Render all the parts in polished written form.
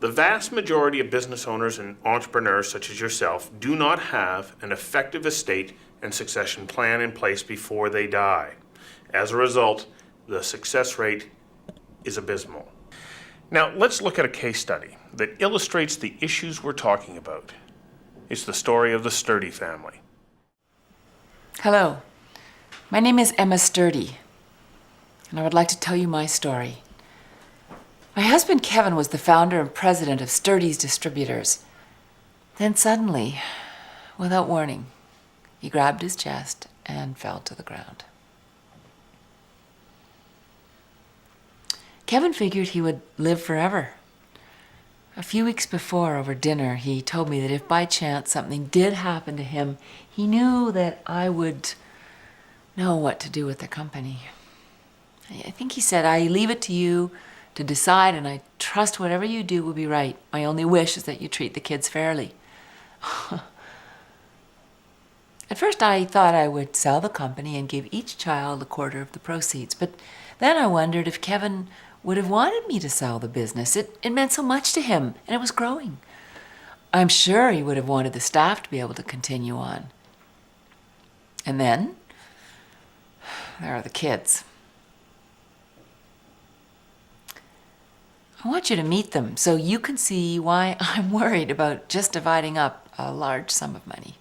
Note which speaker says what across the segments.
Speaker 1: The vast majority of business owners and entrepreneurs such as yourself do not have an effective estate and succession plan in place before they die. As a result, the success rate is abysmal. Now, let's look at a case study that illustrates the issues we're talking about. It's the story of the Sturdy family.
Speaker 2: Hello, my name is Emma Sturdy, and I would like to tell you my story. My husband Kevin was the founder and president of Sturdy's Distributors. Then suddenly, without warning, he grabbed his chest and fell to the ground. Kevin figured he would live forever. A few weeks before, over dinner, he told me that if by chance something did happen to him, he knew that I would know what to do with the company. I think he said, "I leave it to you to decide, and I trust whatever you do will be right. My only wish is that you treat the kids fairly." At first I thought I would sell the company and give each child a quarter of the proceeds, but then I wondered if Kevin would have wanted me to sell the business. It meant so much to him, and it was growing. I'm sure he would have wanted the staff to be able to continue on. And then, there are the kids. I want you to meet them so you can see why I'm worried about just dividing up a large sum of money.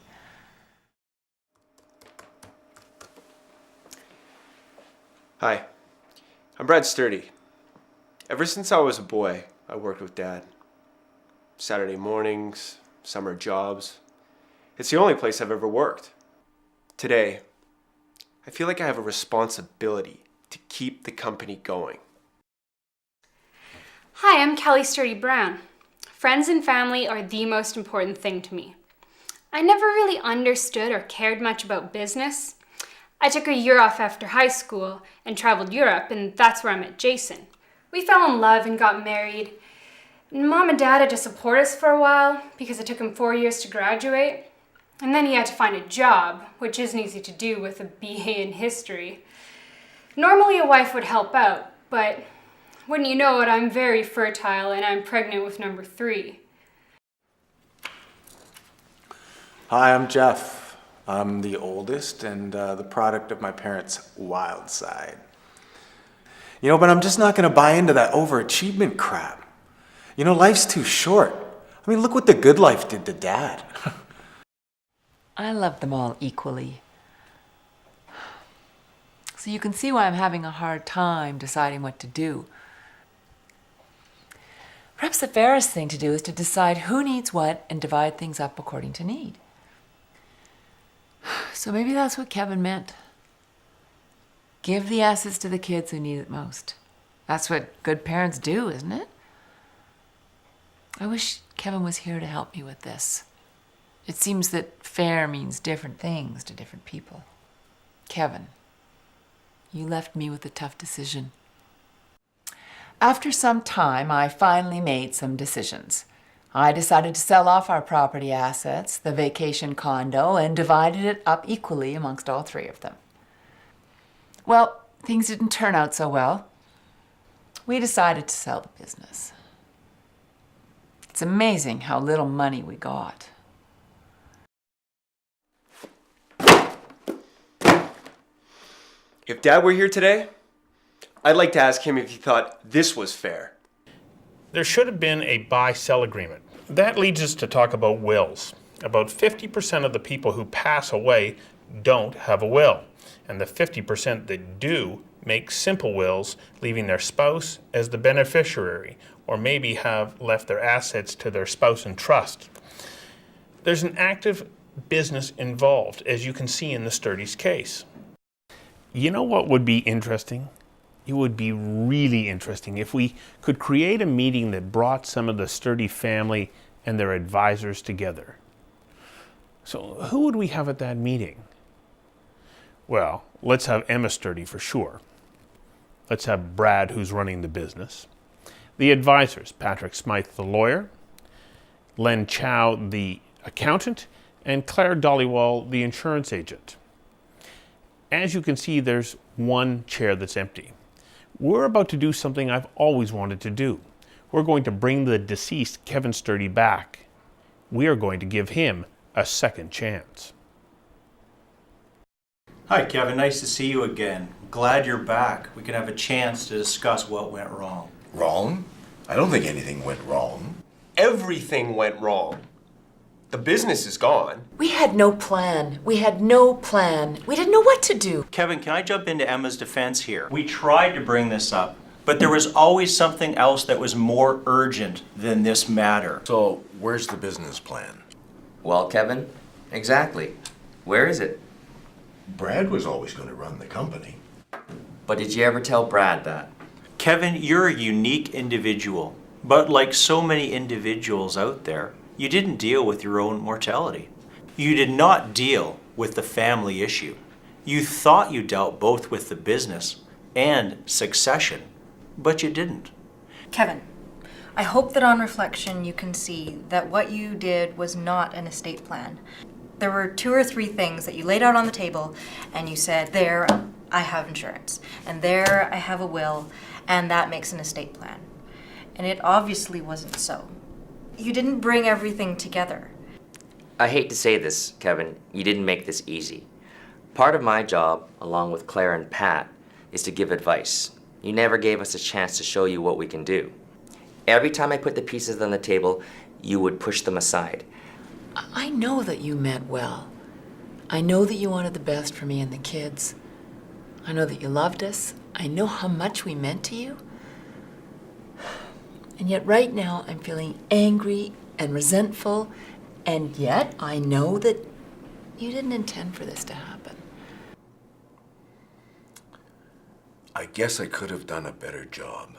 Speaker 3: Hi, I'm Brad Sturdy. Ever since I was a boy, I worked with Dad. Saturday mornings, summer jobs. It's the only place I've ever worked. Today, I feel like I have a responsibility to keep the company going.
Speaker 4: Hi, I'm Kelly Sturdy Brown. Friends and family are the most important thing to me. I never really understood or cared much about business. I took a year off after high school and traveled Europe, and that's where I met Jason. We fell in love and got married. Mom and Dad had to support us for a while because it took him 4 years to graduate. And then he had to find a job, which isn't easy to do with a BA in history. Normally a wife would help out, but wouldn't you know it, I'm very fertile and I'm pregnant with number 3.
Speaker 5: Hi, I'm Jeff. I'm the oldest and the product of my parents' wild side. But I'm just not going to buy into that overachievement crap. Life's too short. Look what the good life did to Dad.
Speaker 2: I love them all equally. So you can see why I'm having a hard time deciding what to do. Perhaps the fairest thing to do is to decide who needs what and divide things up according to need. So maybe that's what Kevin meant. Give the assets to the kids who need it most. That's what good parents do, isn't it? I wish Kevin was here to help me with this. It seems that fair means different things to different people. Kevin, you left me with a tough decision. After some time, I finally made some decisions. I decided to sell off our property assets, the vacation condo, and divided it up equally amongst all 3 of them. Well, things didn't turn out so well. We decided to sell the business. It's amazing how little money we got.
Speaker 3: If Dad were here today, I'd like to ask him if he thought this was fair.
Speaker 1: There should have been a buy-sell agreement. That leads us to talk about wills. About 50% of the people who pass away don't have a will, and the 50% that do make simple wills, leaving their spouse as the beneficiary, or maybe have left their assets to their spouse in trust. There's an active business involved, as you can see in the Sturdy's case. You know what would be interesting? It would be really interesting if we could create a meeting that brought some of the Sturdy family and their advisors together. So who would we have at that meeting? Well, let's have Emma Sturdy for sure. Let's have Brad, who's running the business. The advisors, Patrick Smythe, the lawyer, Len Chow, the accountant, and Claire Dollywall, the insurance agent. As you can see, there's one chair that's empty. We're about to do something I've always wanted to do. we're going to bring the deceased Kevin Sturdy back. We are going to give him a second chance.
Speaker 6: Hi, Kevin. Nice to see you again. Glad you're back. We can have a chance to discuss what went wrong.
Speaker 7: Wrong? I don't think anything went wrong.
Speaker 3: Everything went wrong. The business is gone.
Speaker 2: We had no plan. We had no plan. We didn't know what to do.
Speaker 6: Kevin, can I jump into Emma's defense here? We tried to bring this up, but there was always something else that was more urgent than this matter.
Speaker 7: So, where's the business plan?
Speaker 8: Well, Kevin, exactly. Where is it?
Speaker 7: Brad was always going to run the company.
Speaker 8: But did you ever tell Brad that?
Speaker 6: Kevin, you're a unique individual, but like so many individuals out there, you didn't deal with your own mortality. You did not deal with the family issue. You thought you dealt both with the business and succession, but you didn't.
Speaker 9: Kevin, I hope that on reflection you can see that what you did was not an estate plan. There were 2 or 3 things that you laid out on the table and you said, there, I have insurance, and there I have a will, and that makes an estate plan. And it obviously wasn't so. You didn't bring everything together.
Speaker 8: I hate to say this, Kevin, you didn't make this easy. Part of my job, along with Claire and Pat, is to give advice. You never gave us a chance to show you what we can do. Every time I put the pieces on the table, you would push them aside.
Speaker 2: I know that you meant well. I know that you wanted the best for me and the kids. I know that you loved us. I know how much we meant to you. And yet right now I'm feeling angry and resentful, and yet I know that you didn't intend for this to happen.
Speaker 7: I guess I could have done a better job.